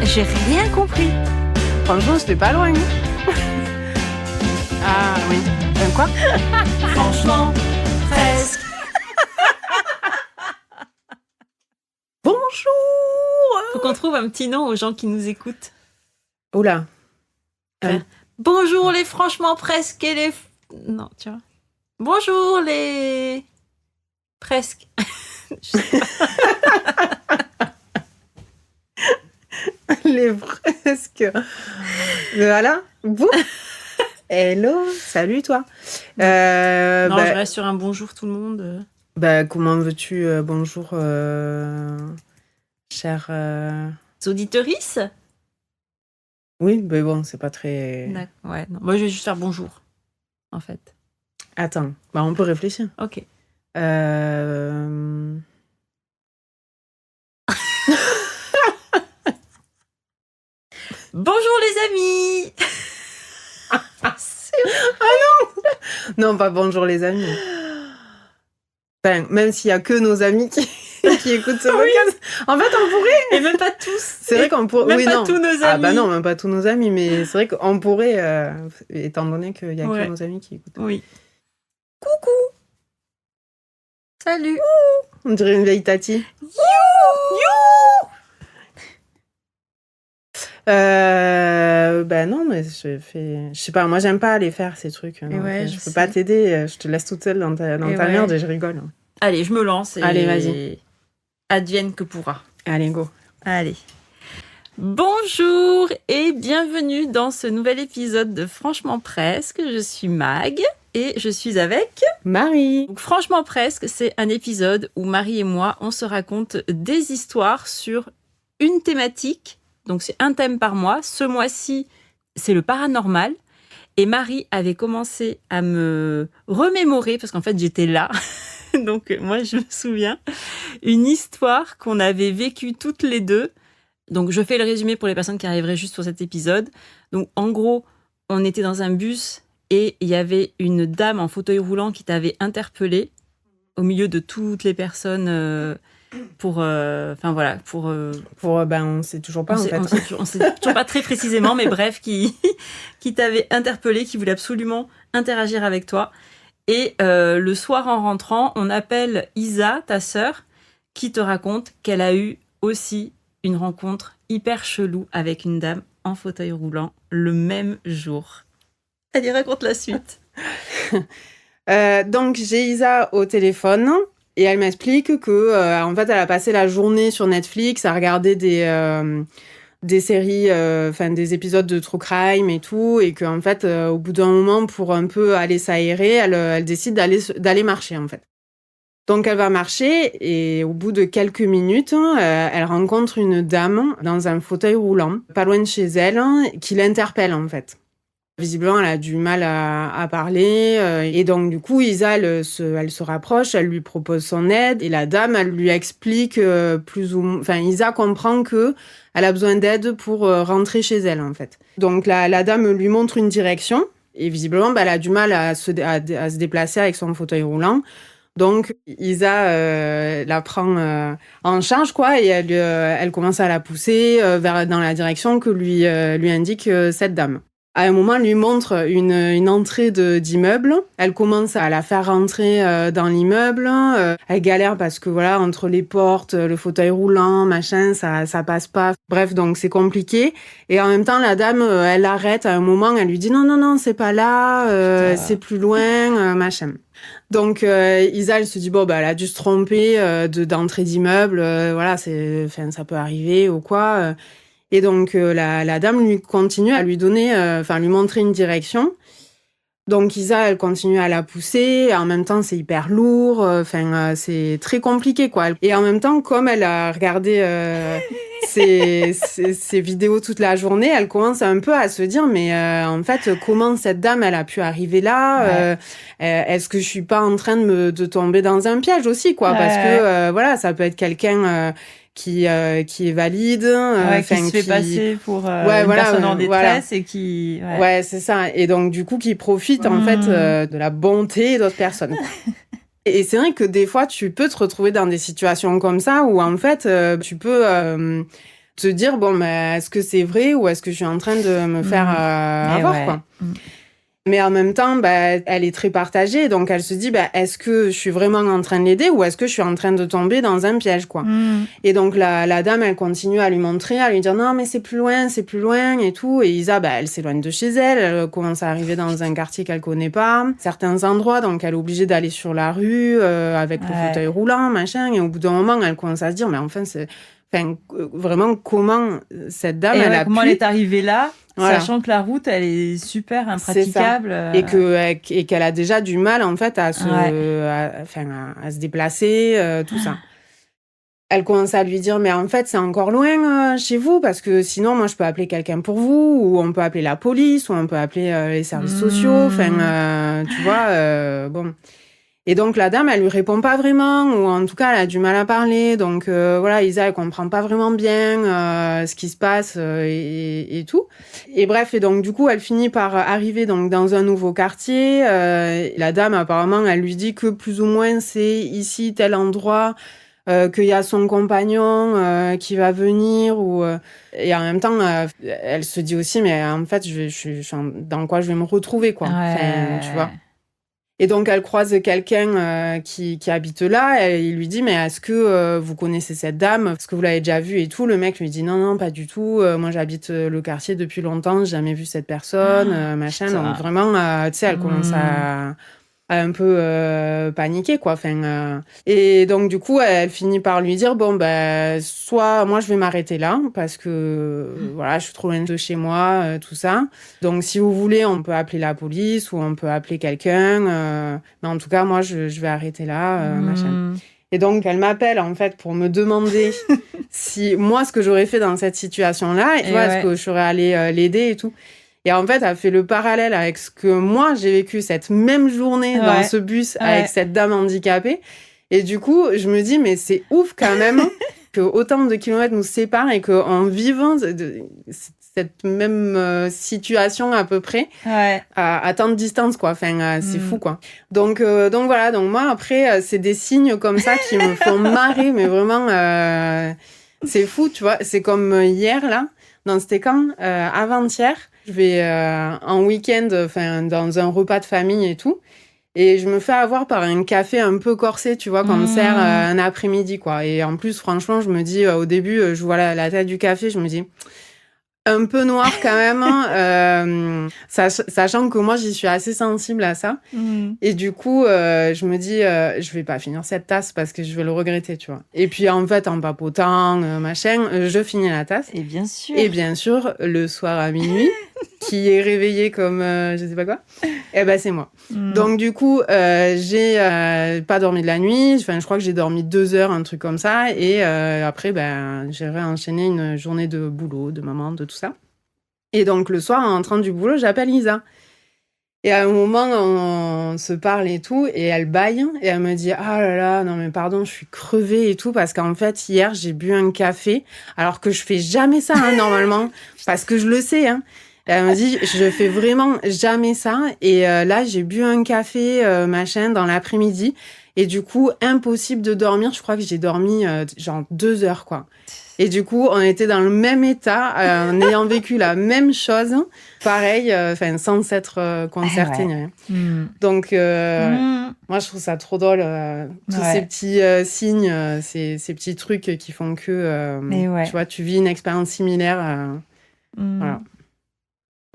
J'ai rien compris. Franchement, j'étais pas loin. Ah oui. Quoi? Franchement, presque. Bonjour. Faut qu'on trouve un petit nom aux gens qui nous écoutent. Oula. Bonjour les franchement presque et les... Non, tu vois. Bonjour les... Presque. Je sais pas. Les presque. Voilà. Bon. Hello. Salut toi. Non, je reste sur un bonjour tout le monde. Comment veux-tu bonjour, chère... Auditorices. Oui, mais bon, c'est pas très... D'accord, ouais. Non. Moi, je vais juste faire bonjour, en fait. Attends, on peut réfléchir. Ok. Bonjour les amis. Non, pas bonjour les amis. Enfin, même s'il y a que nos amis qui écoutent ce podcast. En fait, on pourrait... Et même pas tous. C'est vrai qu'on pourrait... Même pas tous nos amis. Ah bah non, même pas tous nos amis, mais c'est vrai qu'on pourrait, étant donné qu'il y a que nos amis qui écoutent. Oui. Coucou. Salut. On dirait une vieille tati. Non, mais je sais pas, moi j'aime pas aller faire ces trucs. Donc, je peux pas t'aider, je te laisse toute seule dans ta merde et je rigole. Allez, je me lance. Allez, vas-y. Advienne que pourra. Allez, go. Allez. Bonjour et bienvenue dans ce nouvel épisode de Franchement Presque. Je suis Mag et je suis avec Marie. Donc, Franchement Presque, c'est un épisode où Marie et moi, on se raconte des histoires sur une thématique. Donc, c'est un thème par mois. Ce mois-ci, c'est le paranormal. Et Marie avait commencé à me remémorer, parce qu'en fait, j'étais là. Donc, moi, je me souviens, une histoire qu'on avait vécue toutes les deux. Donc, je fais le résumé pour les personnes qui arriveraient juste sur cet épisode. Donc, en gros, on était dans un bus et il y avait une dame en fauteuil roulant qui t'avait interpellée au milieu de toutes les personnes... on sait toujours pas, on sait toujours pas très précisément, mais bref, qui t'avait interpellé, qui voulait absolument interagir avec toi. Et le soir en rentrant, on appelle Isa, ta sœur, qui te raconte qu'elle a eu aussi une rencontre hyper chelou avec une dame en fauteuil roulant le même jour. Allez, raconte la suite. Donc, j'ai Isa au téléphone. Et elle m'explique que, en fait, elle a passé la journée sur Netflix à regarder des séries, des épisodes de True Crime et tout, et qu'en fait, au bout d'un moment, pour un peu aller s'aérer, elle décide d'aller marcher, en fait. Donc, elle va marcher, et au bout de quelques minutes, elle rencontre une dame dans un fauteuil roulant, pas loin de chez elle, qui l'interpelle, en fait. Visiblement, elle a du mal à parler. Et donc, du coup, Isa, elle se rapproche, elle lui propose son aide. Et la dame, elle lui explique plus ou moins... Enfin, Isa comprend qu'elle a besoin d'aide pour rentrer chez elle, en fait. Donc, la dame lui montre une direction. Et visiblement, elle a du mal à se déplacer avec son fauteuil roulant. Donc, Isa la prend en charge, quoi. Et elle commence à la pousser dans la direction que lui indique cette dame. À un moment, elle lui montre une entrée d'immeuble. Elle commence à la faire rentrer dans l'immeuble. Elle galère parce que voilà, entre les portes, le fauteuil roulant, machin, ça passe pas. Bref, donc c'est compliqué. Et en même temps, la dame, elle arrête à un moment. Elle lui dit non, c'est pas là, c'est plus loin, machin. Donc Isa, elle se dit elle a dû se tromper d'entrée d'immeuble. Voilà, ça peut arriver ou quoi. Et donc, la dame lui continue à lui donner, lui montrer une direction. Donc, Isa, elle continue à la pousser. En même temps, c'est hyper lourd. C'est très compliqué, quoi. Et en même temps, comme elle a regardé ces vidéos toute la journée, elle commence un peu à se dire, mais en fait, comment cette dame, elle a pu arriver là? Est-ce que je suis pas en train de tomber dans un piège aussi, quoi? Parce que, ça peut être quelqu'un... qui est valide, qui se fait passer pour une personne en détresse et qui... Ouais, c'est ça. Et donc, du coup, qui profite, en fait, de la bonté d'autres personnes. Et c'est vrai que des fois, tu peux te retrouver dans des situations comme ça où, en fait, tu peux Se dire, bon, mais est-ce que c'est vrai ou est-ce que je suis en train de me faire avoir, quoi. Mais en même temps, elle est très partagée, donc elle se dit, est-ce que je suis vraiment en train de l'aider ou est-ce que je suis en train de tomber dans un piège, quoi. Et donc la dame, elle continue à lui montrer, à lui dire, non, mais c'est plus loin et tout. Et Isa, elle s'éloigne de chez elle, elle commence à arriver dans un quartier qu'elle connaît pas, certains endroits, donc elle est obligée d'aller sur la rue avec le fauteuil roulant, machin. Et au bout d'un moment, elle commence à se dire, mais enfin, vraiment, comment cette dame, comment elle est arrivée là, sachant que la route, elle est super impraticable. Et qu'elle a déjà du mal, en fait, à se déplacer, tout ça. Elle commence à lui dire, mais en fait, c'est encore loin chez vous, parce que sinon, moi, je peux appeler quelqu'un pour vous, ou on peut appeler la police, ou on peut appeler les services sociaux, tu vois, bon... Et donc, la dame, elle lui répond pas vraiment, ou en tout cas, elle a du mal à parler. Donc, Isa, elle comprend pas vraiment bien ce qui se passe et tout. Et bref, et donc, du coup, elle finit par arriver donc dans un nouveau quartier. La dame, apparemment, elle lui dit que plus ou moins, c'est ici, tel endroit, qu'il y a son compagnon qui va venir. Et en même temps, elle se dit aussi, mais en fait, dans quoi je vais me retrouver, quoi. Enfin, tu vois. Et donc, elle croise quelqu'un qui habite là, et il lui dit, mais est-ce que vous connaissez cette dame? Est-ce que vous l'avez déjà vue et tout? Le mec lui dit, non, pas du tout. Moi, j'habite le quartier depuis longtemps, j'ai jamais vu cette personne, machin. Putain. Donc, vraiment, tu sais, elle commence à un peu paniquer, quoi. Et donc, du coup, elle finit par lui dire, bon, soit moi, je vais m'arrêter là, parce que, voilà, je suis trop loin de chez moi, tout ça. Donc, si vous voulez, on peut appeler la police ou on peut appeler quelqu'un. Mais en tout cas, moi, je vais arrêter là, machin. Et donc, elle m'appelle, en fait, pour me demander si moi, ce que j'aurais fait dans cette situation-là, tu vois, est-ce que je serais allée l'aider et tout. Et en fait, elle fait le parallèle avec ce que moi, j'ai vécu cette même journée dans ce bus avec cette dame handicapée. Et du coup, je me dis, mais c'est ouf quand même que autant de kilomètres nous séparent et qu'en vivant cette même situation à peu près, à tant de distance, quoi. C'est fou, quoi. Donc voilà. Donc moi, après, c'est des signes comme ça qui me font marrer, mais vraiment, c'est fou, tu vois. C'est comme hier, là. Non, c'était quand avant-hier. Je vais en week-end, dans un repas de famille et tout. Et je me fais avoir par un café un peu corsé, tu vois, qu'on me sert un après-midi, quoi. Et en plus, franchement, je me dis, au début, je vois la taille du café, je me dis... un peu noir quand même, sachant que moi, j'y suis assez sensible à ça. Et du coup, je me dis, je vais pas finir cette tasse parce que je vais le regretter, tu vois. Et puis, en fait, en papotant, machin, je finis la tasse. Et bien sûr. Et bien sûr, le soir à minuit, qui est réveillé comme je sais pas quoi, c'est moi. Donc, du coup, j'ai pas dormi de la nuit. Je crois que j'ai dormi 2 heures, un truc comme ça. Et après, j'ai enchaîné une journée de boulot, de maman, de tout ça. Et donc, le soir, en rentrant du boulot, j'appelle Isa. Et à un moment, on se parle et tout, et elle bâille, et elle me dit « Ah là là, non mais pardon, je suis crevée et tout, parce qu'en fait, hier, j'ai bu un café, alors que je fais jamais ça, normalement, parce que je le sais, Et elle me dit « Je fais vraiment jamais ça, et là, j'ai bu un café, machin, dans l'après-midi, et du coup, impossible de dormir, je crois que j'ai dormi 2 heures, quoi. » Et du coup, on était dans le même état, en ayant vécu la même chose, pareil, sans s'être concerté ni rien. Donc, moi, je trouve ça trop drôle, tous ces petits signes, ces petits trucs qui font que, tu vois, tu vis une expérience similaire. Voilà.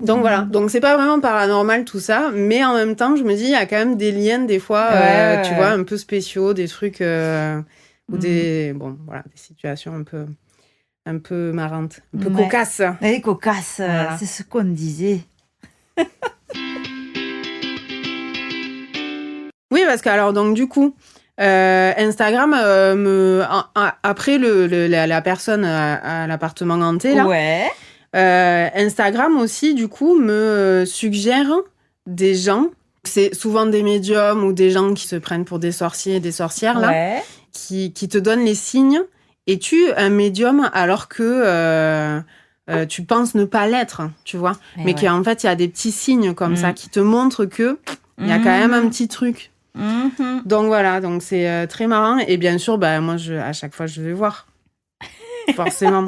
Donc voilà, donc c'est pas vraiment paranormal tout ça, mais en même temps, je me dis, il y a quand même des liens, des fois, tu vois, un peu spéciaux, des trucs, ou des situations un peu marrante, un peu cocasse. Et cocasse, voilà. C'est ce qu'on disait. Oui, parce que alors donc du coup, Instagram après la personne à l'appartement hanté là. Instagram aussi du coup me suggère des gens. C'est souvent des médiums ou des gens qui se prennent pour des sorciers et des sorcières là, qui te donnent les signes. Es-tu un médium alors que tu penses ne pas l'être, tu vois, mais qu'en fait, il y a des petits signes comme ça qui te montrent que il y a quand même un petit truc. Donc voilà, donc c'est très marrant. Et bien sûr, moi, à chaque fois, je vais voir. Forcément.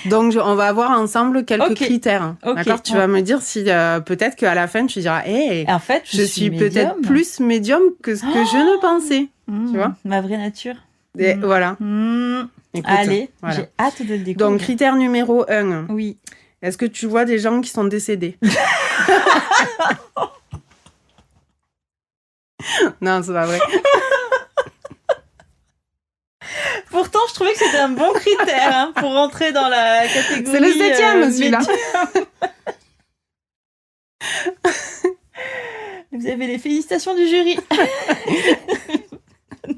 Donc, on va avoir ensemble quelques critères. Okay. D'accord. Tu vas me dire si peut-être qu'à la fin, tu diras, en fait, je suis peut-être plus médium que ce que je ne pensais. Tu vois, ma vraie nature. Et voilà. Écoute, allez, j'ai hâte de le découvrir. Donc, critère numéro 1. Oui. Est-ce que tu vois des gens qui sont décédés? Non, c'est pas vrai. Pourtant, je trouvais que c'était un bon critère pour rentrer dans la catégorie. C'est le 7e, celui-là. Vous avez les félicitations du jury.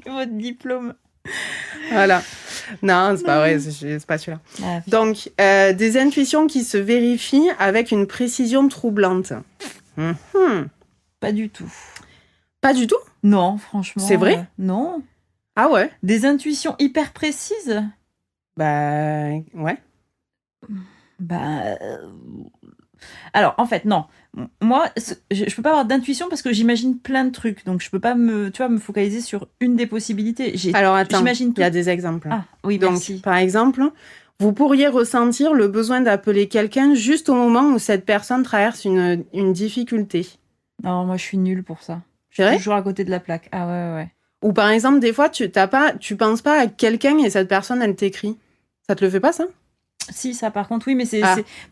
Votre diplôme. Voilà. Non, c'est pas vrai, c'est pas celui-là. Donc, des intuitions qui se vérifient avec une précision troublante. Pas du tout. Pas du tout? Non, franchement. C'est vrai? Non. Ah ouais? Des intuitions hyper précises? Bah, ouais. Alors, en fait, non. Moi, je peux pas avoir d'intuition parce que j'imagine plein de trucs. Donc, je peux pas me focaliser sur une des possibilités. Alors, attends, il y a des exemples. Ah, oui, donc, merci. Par exemple, vous pourriez ressentir le besoin d'appeler quelqu'un juste au moment où cette personne traverse une difficulté. Non, moi, je suis nulle pour ça. C'est vrai? Toujours à côté de la plaque. Ah ouais. Ou par exemple, des fois, tu penses pas à quelqu'un et cette personne, elle t'écrit. Ça te le fait pas, ça? Si, ça par contre, oui, mais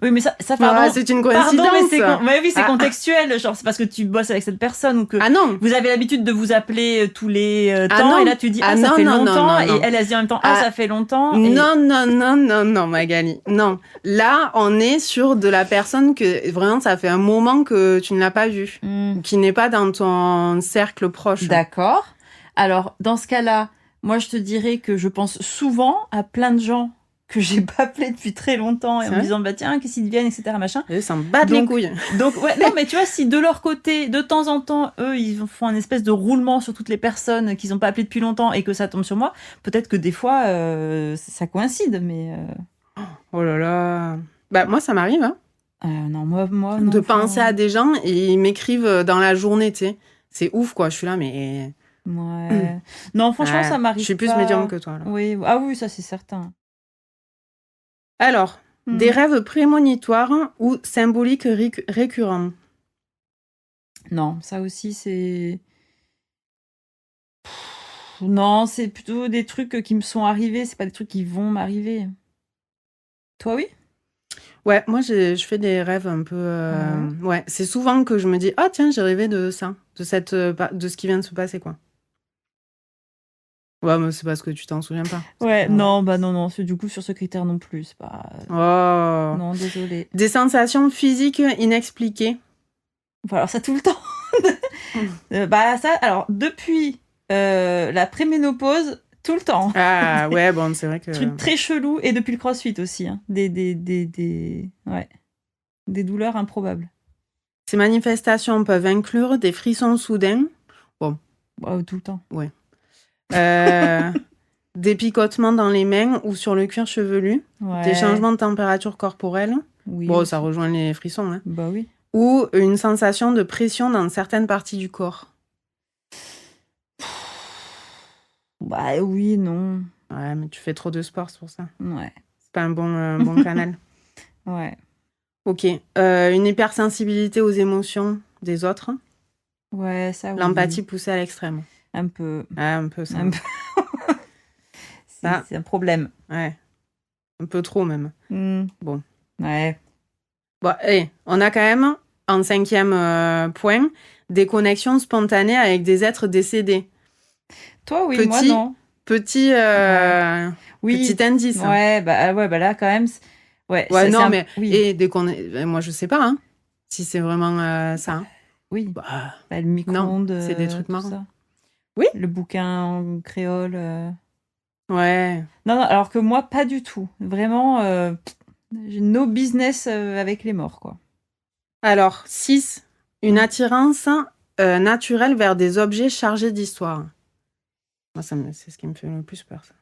oui, mais ça pardon. C'est une coïncidence. Pardon, mais c'est contextuel. Genre, c'est parce que tu bosses avec cette personne ou que vous avez l'habitude de vous appeler tous les temps et là tu dis ça fait longtemps et elle se dit en même temps ça fait longtemps. Non, Magali. Non. Là, on est sur de la personne que vraiment ça fait un moment que tu ne l'as pas vue, qui n'est pas dans ton cercle proche. D'accord. Alors, dans ce cas-là, moi je te dirais que je pense souvent à plein de gens que j'ai pas appelé depuis très longtemps et en me disant tiens qu'est-ce qu'ils deviennent, etc., machin. Et ça me bat les couilles. Donc non, mais tu vois, si de leur côté de temps en temps eux ils font un espèce de roulement sur toutes les personnes qu'ils ont pas appelé depuis longtemps et que ça tombe sur moi, peut-être que des fois ça coïncide, mais oh là là. Bah moi ça m'arrive non, moi non, de penser à des gens et ils m'écrivent dans la journée, tu sais. C'est ouf quoi, je suis là mais ouais. Non, franchement ça m'arrive. Je suis plus médium que toi là. Oui, ça c'est certain. Alors, des rêves prémonitoires ou symboliques récurrents? Non, ça aussi, c'est... Non, c'est plutôt des trucs qui me sont arrivés, c'est pas des trucs qui vont m'arriver. Toi, oui? Ouais, moi, je fais des rêves un peu... Ouais, c'est souvent que je me dis « Ah, tiens, j'ai rêvé de ça, de ce qui vient de se passer, quoi. » Ouais, mais c'est parce que tu t'en souviens pas. Ouais, non, du coup, sur ce critère non plus, c'est pas... Oh. Non, désolée. Des sensations physiques inexpliquées. Alors ça, tout le temps. Ça, alors, depuis la préménopause, tout le temps. Ah, ouais, bon, c'est vrai que... Truc très chelou, et depuis le crossfit aussi, hein. Des douleurs improbables. Ces manifestations peuvent inclure des frissons soudains. Bon. Tout le temps. Ouais. Des picotements dans les mains ou sur le cuir chevelu, des changements de température corporelle. Oui, bon, ça rejoint les frissons. Hein. Bah oui. Ou une sensation de pression dans certaines parties du corps. Bah oui, non. Ouais, mais tu fais trop de sport, c'est pour ça. Ouais. C'est pas un bon canal. Ouais. Ok. Une hypersensibilité aux émotions des autres. Ouais, ça oui. L'empathie poussée à l'extrême. Un peu. Ah, un peu, ça. C'est un problème. Ouais. Un peu trop, même. Bon. Ouais. Bon, on a quand même, en 5e point, des connexions spontanées avec des êtres décédés. Toi, oui, moi, non. Petit indice. Ouais, bah là, quand même... Ouais, non, mais... Oui. Et moi, je sais pas, hein, si c'est vraiment ça. Hein. Oui. Le micro-ondes... Non, c'est des trucs marrants. Ça. Oui. Le bouquin en créole. Ouais. Non, alors que moi, pas du tout. Vraiment, j'ai no business avec les morts, quoi. Alors, 6. Une attirance naturelle vers des objets chargés d'histoire. Moi, c'est ce qui me fait le plus peur, ça.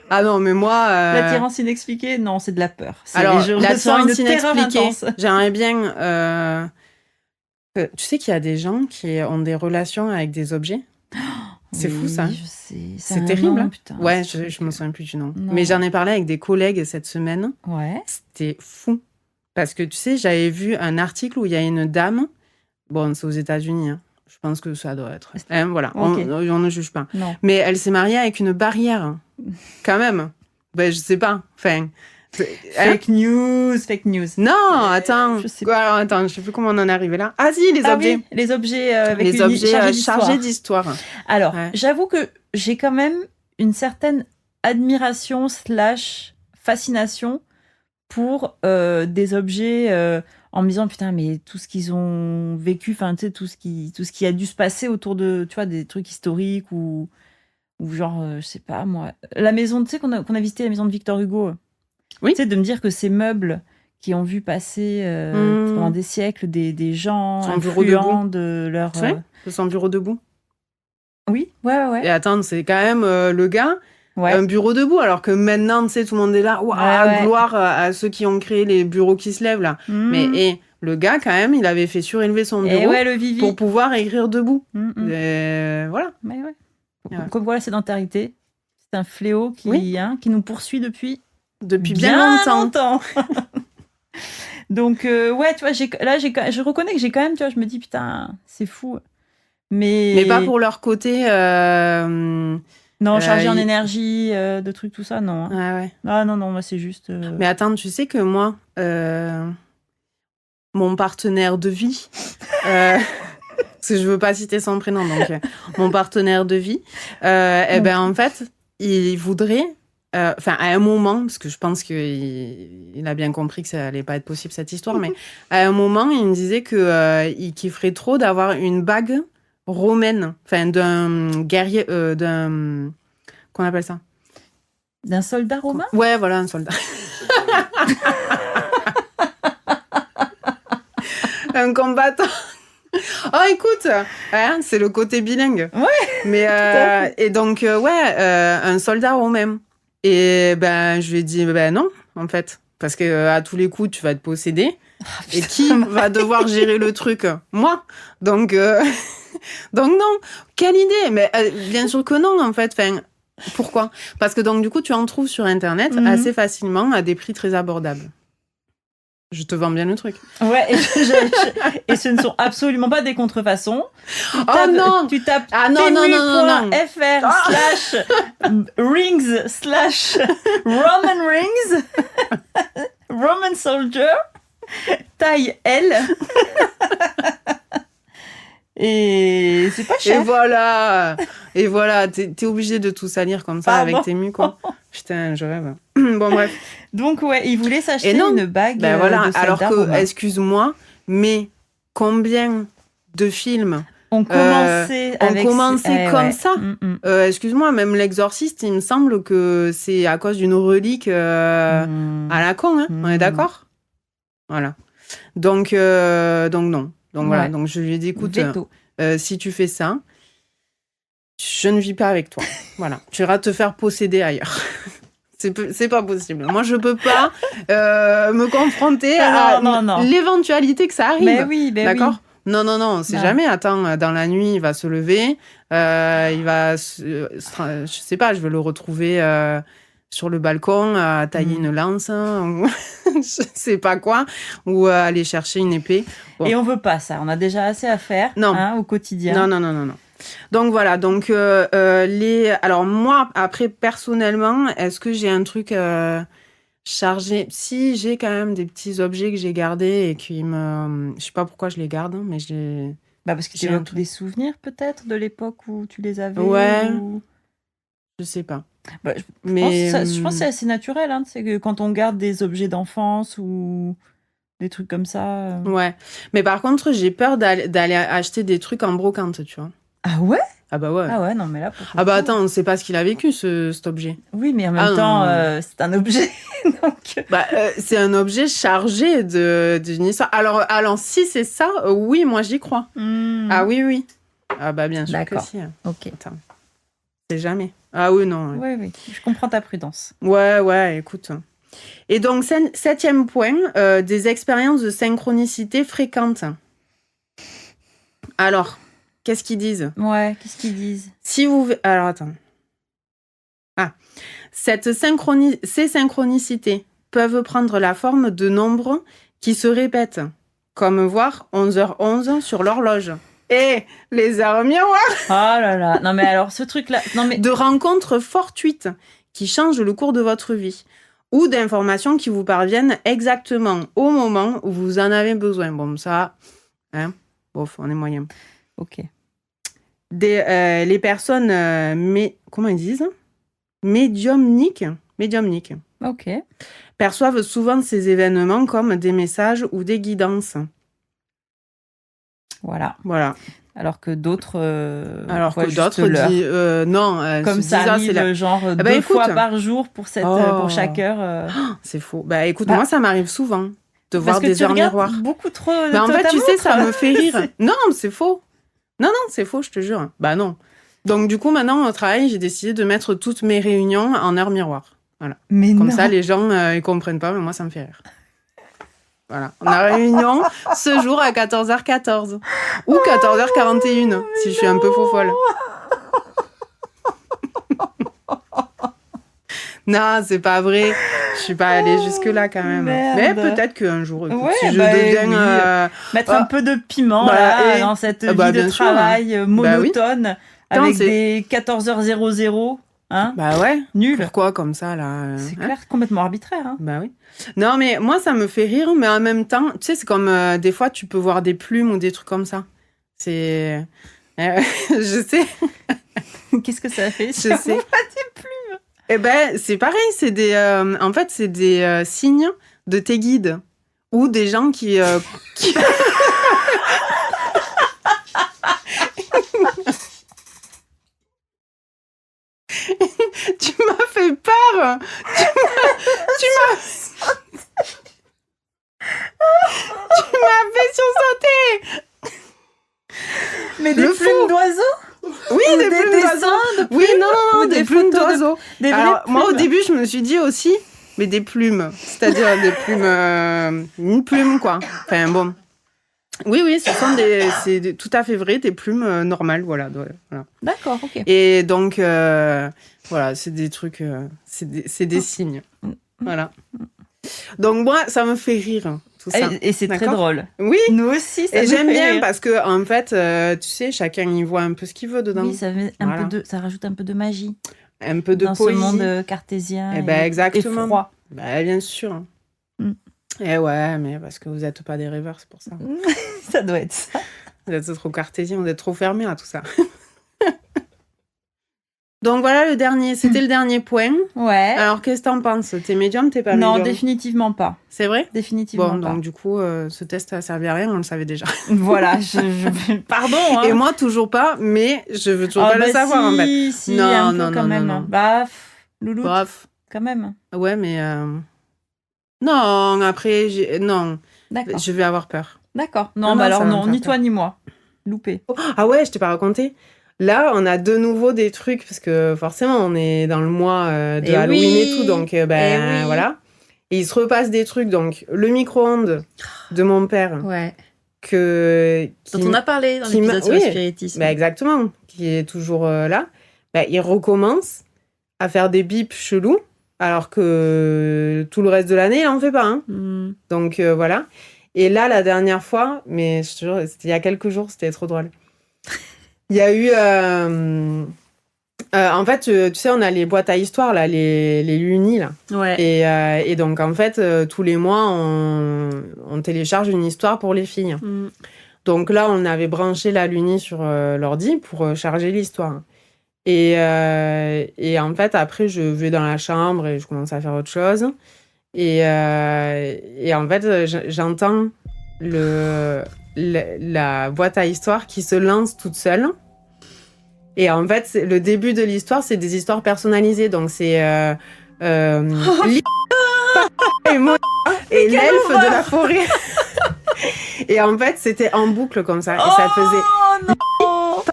Ah non, mais moi... L'attirance inexpliquée, non, c'est de la peur. Alors, l'attirance inexpliquée, j'aimerais bien... tu sais qu'il y a des gens qui ont des relations avec des objets? C'est fou, ça. Je sais. C'est terrible. Nom, putain, ouais, je me souviens plus du nom. Non. Mais j'en ai parlé avec des collègues cette semaine. Ouais. C'était fou. Parce que, tu sais, j'avais vu un article où il y a une dame. Bon, c'est aux États-Unis. Hein. Je pense que ça doit être. Voilà, Okay. on ne juge pas. Non. Mais elle s'est mariée avec une barrière. Quand même. Ben, je sais pas. Enfin. Fake news. Non, attends. Je sais pas. Alors, attends, je sais plus comment on en est arrivé là. Ah si, les objets. Oui, les objets avec les objets chargés d'histoire. Alors, j'avoue que j'ai quand même une certaine admiration / fascination pour des objets en me disant putain, mais tout ce qu'ils ont vécu, enfin tu sais, tout ce qui a dû se passer autour de, tu vois, des trucs historiques ou genre je sais pas moi, la maison, tu sais qu'on a visité la maison de Victor Hugo. Oui. Tu sais, de me dire que ces meubles qui ont vu passer pendant des siècles des gens influents de leur... de son bureau debout. Oui, ouais. Et attends, c'est quand même le gars, un bureau debout, alors que maintenant, tu sais, tout le monde est là, gloire à ceux qui ont créé les bureaux qui se lèvent, là. Mais le gars, quand même, il avait fait surélever son bureau pour pouvoir écrire debout. Voilà. Mais comme voilà, sédentarité, c'est un fléau qui nous poursuit depuis bien longtemps. Donc, ouais, tu vois, je reconnais que j'ai quand même, tu vois, je me dis, putain, c'est fou. Mais pas pour leur côté... non, chargé en énergie, de trucs, tout ça, non. Ouais. Ah non, moi, c'est juste... Mais attends, tu sais que moi, mon partenaire de vie... parce que je veux pas citer son prénom, donc mon partenaire de vie, en fait, il voudrait... à un moment, parce que je pense qu'il a bien compris que ça allait pas être possible cette histoire, mais à un moment, il me disait qu'il kifferait trop d'avoir une bague romaine, d'un guerrier, qu'on appelle ça ? D'un soldat romain ? Ouais, voilà, un soldat. Un combattant. Oh, écoute, c'est le côté bilingue. Ouais. Mais et donc un soldat romain. Et je lui ai dit non, en fait, parce que à tous les coups tu vas te posséder. Et qui va devoir gérer le truc ? Moi. Donc non, quelle idée. Mais bien sûr que non, en fait. Enfin, pourquoi ? Parce que donc du coup tu en trouves sur internet assez facilement à des prix très abordables. Je te vends bien le truc. Ouais, et ce ne sont absolument pas des contrefaçons. Tu tapes temu.fr/rings/Roman rings, Roman soldier, taille L. Et c'est pas cher. Et voilà, t'es obligé de tout salir comme ça avec tes mus, quoi. Putain, je rêve. Bon, bref. Donc, ouais, il voulait s'acheter une bague de soldat alors que, romain. excuse-moi, mais combien de films ont commencé comme ça. Excuse-moi, même l'Exorciste, il me semble que c'est à cause d'une relique à la con, hein. On est d'accord ? Voilà. Donc non. Donc voilà, donc je lui ai dit, écoute, si tu fais ça, je ne vis pas avec toi. Voilà, tu iras te faire posséder ailleurs. C'est pas possible. Moi, je peux pas me confronter à l'éventualité que ça arrive. Mais oui, d'accord ? Oui. Non, on sait jamais. Attends, dans la nuit, il va se lever, il va, je sais pas, je vais le retrouver sur le balcon à tailler une lance, je sais pas quoi, ou aller chercher une épée. Bon. Et on veut pas ça. On a déjà assez à faire au quotidien. Non. Donc voilà, donc alors moi, après, personnellement, est-ce que j'ai un truc chargé ? Si, j'ai quand même des petits objets que j'ai gardés et qui me... Je sais pas pourquoi je les garde, mais j'ai... parce que tu as des souvenirs peut-être de l'époque où tu les avais. Ouais, je sais pas. Je pense que c'est assez naturel, c'est que quand on garde des objets d'enfance ou des trucs comme ça... Ouais, mais par contre, j'ai peur d'aller acheter des trucs en brocante, tu vois. Ah ouais ? Ah bah ouais. Ah ouais, non, mais là... attends, on ne sait pas ce qu'il a vécu, cet objet. Oui, mais en même temps, c'est un objet. Donc... c'est un objet chargé d'une histoire. Alors, si c'est ça, oui, moi, j'y crois. Ah oui. Ah bah bien sûr. D'accord. Que si. Ok. Attends. C'est jamais. Ah oui, non. Oui, je comprends ta prudence. Ouais, écoute. Et donc, 7e point, des expériences de synchronicité fréquentes. Alors... qu'est-ce qu'ils disent? Ouais, qu'est-ce qu'ils disent? Si vous... Alors, attends. Ah. Ces synchronicités peuvent prendre la forme de nombres qui se répètent, comme voir 11h11 sur l'horloge. Et les heures miroirs. Oh là là. Non, mais alors, ce truc-là... Non, mais... De rencontres fortuites qui changent le cours de votre vie. Ou d'informations qui vous parviennent exactement au moment où vous en avez besoin. Bon, ça... Hein, bof, on est moyen. Ok. Les personnes... comment ils disent? Médiumniques. Ok. Perçoivent souvent ces événements comme des messages ou des guidances. Voilà. Alors que d'autres... Alors voient que juste d'autres l'heure. disent... non, Comme se ça disent, ah, arrive, c'est la- genre bah, 2 écoute. fois par jour pour chaque heure. C'est faux. Bah écoute, moi ça m'arrive souvent de voir Parce que des tu heures regardes miroirs. beaucoup trop Bah, en de fait, ta tu sais, montre. ça me fait rire. Non, c'est faux. Non, c'est faux, je te jure. Bah non. Donc du coup, maintenant, au travail, j'ai décidé de mettre toutes mes réunions en heure miroir. Voilà. Mais Comme non. ça, les gens, ils comprennent pas, mais moi, ça me fait rire. Voilà. On a réunion ce jour à 14h14. Ou 14h41, si je suis un peu faux folle. Non, c'est pas vrai. Je suis pas allée jusque-là quand même. Merde. Mais peut-être qu'un jour, écoute, Ouais, si je bah, deviens... oui. Mettre un peu de piment bah, là, et- dans cette bah, vie de bien sûr. travail Bah oui. monotone Attends, avec c'est- des 14h00. Hein? Bah ouais. Nul. Pourquoi comme ça, là C'est hein? clair, complètement arbitraire. Hein. Bah oui. Non, mais moi, ça me fait rire, mais en même temps, tu sais, c'est comme des fois, tu peux voir des plumes ou des trucs comme ça. C'est... je sais, Qu'est-ce que ça fait je sais. Eh ben, c'est pareil, c'est des... en fait, c'est des signes de tes guides. Ou des gens qui... Tu m'as fait peur. Tu m'as fait sursauter. Mais des Le plumes fou. d'oiseaux. Oui, Ou des des plumes dessins d'oiseaux. de Oui, plumes, non, ou des des plumes photos de- d'oiseaux. Des vraies Alors, moi, au plumes. début, je me suis dit aussi, mais des plumes. C'est-à-dire des plumes... une plume, quoi. Enfin, bon. Oui, ce sont tout à fait vrai, des plumes normales, voilà. Voilà. D'accord, ok. Et donc, voilà, c'est des trucs... c'est des signes. Voilà. Donc, moi, ça me fait rire, tout ça. Et c'est très D'accord. drôle. Oui, Nous aussi, ça et nous j'aime fait bien rire. parce que, en fait, tu sais, chacun y voit un peu ce qu'il veut dedans. Oui, ça, met Voilà. ça rajoute un peu de magie Un peu de dans poésie. ce monde cartésien Eh ben, exactement. et froid. Bah, bien sûr. Mm. Eh ouais, mais parce que vous n'êtes pas des rêveurs, c'est pour ça. Ça doit être ça. Vous êtes trop cartésien, vous êtes trop fermés à tout ça. Donc voilà le dernier, c'était le dernier point. Ouais. Alors qu'est-ce que t'en penses? T'es médium, t'es pas Non, médium? définitivement pas. C'est vrai? Définitivement Bon, pas. donc du coup, ce test a servi à rien, on le savait déjà. Voilà, pardon. Hein. Et moi, toujours pas, mais je veux toujours Ah pas le bah savoir, en fait. Si, Non, un peu non, quand non, même. non, non. Bah, louloute, Bref. quand même. Ouais, mais... Non, après, non, D'accord. je vais avoir peur. D'accord. Non, Non, bah ça alors va me non, faire ni peur. toi ni moi. Loupé. Ah ouais, je t'ai pas raconté. Là, on a de nouveau des trucs, parce que forcément, on est dans le mois de Eh Halloween oui. et tout, donc Eh oui. voilà. Et il se repasse des trucs, donc le micro-ondes de mon père, Ouais. qui- Dont on a parlé dans qui l'épisode sur le oui. spiritisme. Bah, exactement, qui est toujours là. Bah, il recommence à faire des bips chelous, alors que tout le reste de l'année, il en fait pas. Hein. Hmm. Donc voilà. Et là, la dernière fois, mais je te jure, c'était il y a quelques jours, c'était trop drôle. Il y a eu... en fait, tu sais, on a les boîtes à histoire, là, les lunis, là. Ouais. Et donc, en fait, tous les mois, on télécharge une histoire pour les filles. Hmm. Donc là, on avait branché la luni sur l'ordi pour charger l'histoire. Et en fait, après, je vais dans la chambre et je commence à faire autre chose. Et en fait, j'entends la boîte à histoire qui se lance toute seule. Et en fait, le début de l'histoire, c'est des histoires personnalisées. Donc, c'est et moi et l'elfe de la forêt. Et en fait, c'était en boucle comme ça. Et ça faisait Oh non.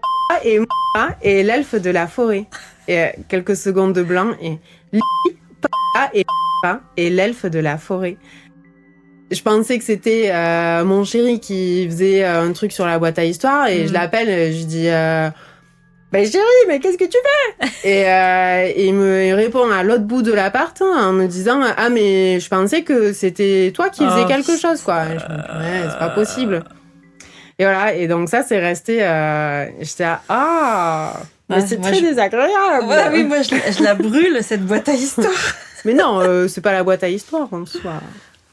et moi et l'elfe de la forêt. Et quelques secondes de blanc et et l'elfe de la forêt. je pensais que c'était mon chéri qui faisait un truc sur la boîte à histoire et je l'appelle, je dis bah chéri, mais qu'est-ce que tu fais? Et il me répond à l'autre bout de l'appart en me disant ah mais je pensais que c'était toi qui faisais quelque chose quoi. Et je me dis ouais, c'est pas possible. Et voilà, et donc ça c'est resté j'étais mais c'est très désagréable. Ouais, oui, moi je la brûle cette boîte à histoire. Mais non, c'est pas la boîte à histoire en soi.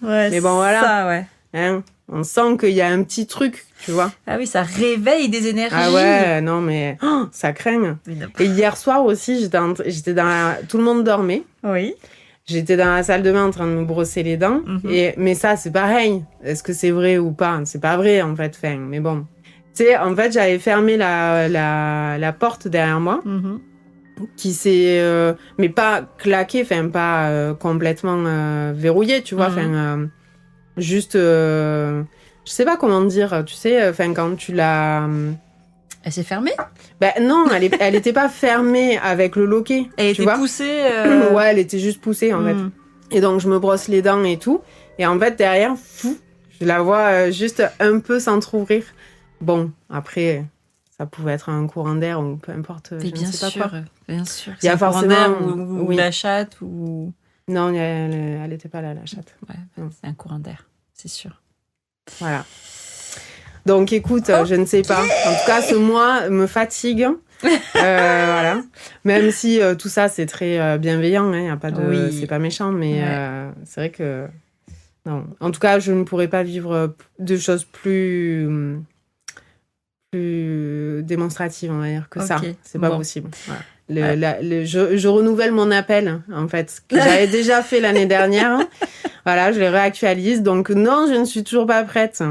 Ouais, mais bon voilà. Ça, ouais. Hein, on sent qu'il y a un petit truc, tu vois. Ah oui, ça réveille des énergies. Ah ouais, non mais ça craint. Et hier soir aussi, j'étais tout le monde dormait. Oui. J'étais dans la salle de bain en train de me brosser les dents. Mais ça, c'est pareil. Est-ce que c'est vrai ou pas? C'est pas vrai, en fait. Enfin, mais bon. Tu sais, en fait, j'avais fermé la porte derrière moi, qui s'est... mais pas claquée, enfin, pas complètement verrouillée, tu vois. Enfin, juste... je sais pas comment dire, tu sais, enfin, quand tu l'as... Elle s'est fermée? Ben non, elle était pas fermée avec le loquet. Elle était poussée. Ouais, elle était juste poussée en fait. Et donc je me brosse les dents et tout. Et en fait derrière, je la vois juste un peu s'entrouvrir. Bon, après, ça pouvait être un courant d'air ou peu importe. Je ne sais pas quoi. Bien sûr. Il y a forcément ou la chatte ou. Non, elle était pas là la chatte. Ouais, c'est un courant d'air, c'est sûr. Voilà. Donc écoute, je ne sais pas. En tout cas, ce mois me fatigue. Voilà. Même si tout ça c'est très bienveillant, hein, y a pas de, c'est pas méchant, mais c'est vrai que non. En tout cas, je ne pourrais pas vivre de choses plus démonstratives, on va dire que ça. C'est pas possible. Voilà. Je renouvelle mon appel en fait que j'avais déjà fait l'année dernière. Voilà, je le réactualise. Donc non, je ne suis toujours pas prête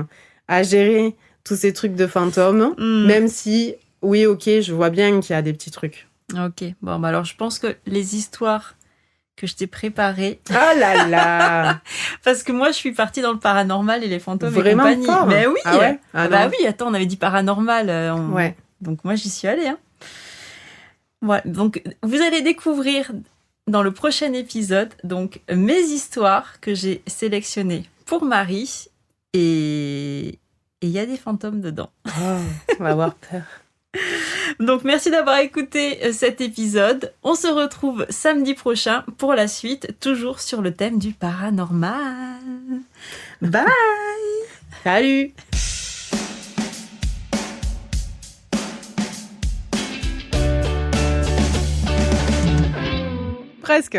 à gérer tous ces trucs de fantômes, même si, oui, ok, je vois bien qu'il y a des petits trucs. Ok, bon, bah alors je pense que les histoires que je t'ai préparées... Oh là là. Parce que moi, je suis partie dans le paranormal et les fantômes vraiment et compagnie. Fort. Mais oui. Ah ouais. Bah oui, attends, on avait dit paranormal. Ouais. Donc moi, j'y suis allée. Hein. Voilà, donc vous allez découvrir dans le prochain épisode donc mes histoires que j'ai sélectionnées pour Marie et il y a des fantômes dedans. On va avoir peur. Donc merci d'avoir écouté cet épisode. On se retrouve samedi prochain pour la suite, toujours sur le thème du paranormal. Bye. Salut. Presque.